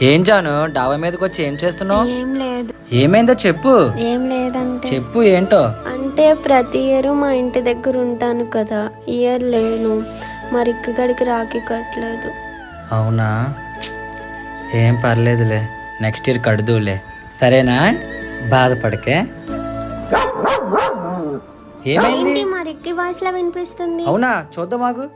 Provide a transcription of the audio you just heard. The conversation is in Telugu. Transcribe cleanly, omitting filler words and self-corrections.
ఏం జాను డాబా మీదకి వచ్చి ఏం చేస్తున్నావు? ఏం లేదు. ఏమైందో చెప్పు. ఏం లేదంటే చెప్పు ఏంటో. అంటే ప్రతి ఇయర్ మా ఇంటి దగ్గర ఉంటాను కదా, ఇయర్ లేను, మరి ఇక్కడికి రాఖీ కట్టలేదు. అవునా, ఏం పర్లేదులే, నెక్స్ట్ ఇయర్ కడుదులే, సరేనా? బాధపడకే. ఏమైంది? ఏంటి మా రిక్కి వాయిస్ లా వినిపిస్తుంది? అవునా, చూద్దాం ఆగు.